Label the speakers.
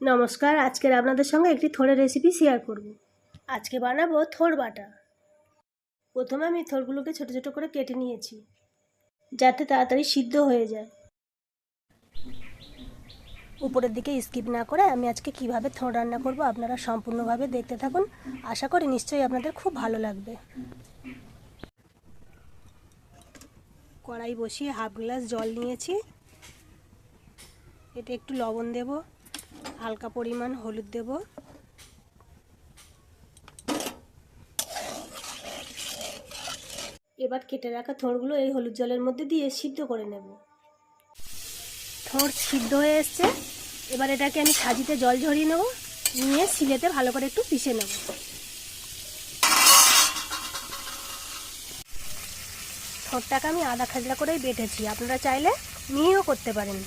Speaker 1: নমস্কার, আজকের আপনাদের সঙ্গে একটি থোড়ের রেসিপি শেয়ার করব। আজকে বানাবো থোড় বাটা। প্রথমে আমি থোড়গুলোকে ছোট ছোট করে কেটে নিয়েছি যাতে তাড়াতাড়ি সিদ্ধ হয়ে যায়। উপরের দিকে স্কিপ না করে আমি আজকে কিভাবে থোড় রান্না করব আপনারা সম্পূর্ণভাবে দেখতে থাকুন। আশা করি নিশ্চয়ই আপনাদের খুব ভালো লাগবে। কড়াই বসিয়ে হাফ গ্লাস জল নিয়েছি, এতে একটু লবণ দেব, হালকা পরিমাণ হলুদ দেব, এবার কেটে রাখা থোড়গুলো এই হলুদ জলের মধ্যে দিয়ে সিদ্ধ করে নেব। থোড় সিদ্ধ হয়ে এসছে, এবার এটাকে আমি ছাজিতে জল ঝরিয়ে নেব, নিয়ে শিলেতে ভালো করে একটু পিষে নেব। থোড়টাকে আমি আধা খাজলা করেই বেটেছি, আপনারা চাইলে মিহিও করতে পারেন।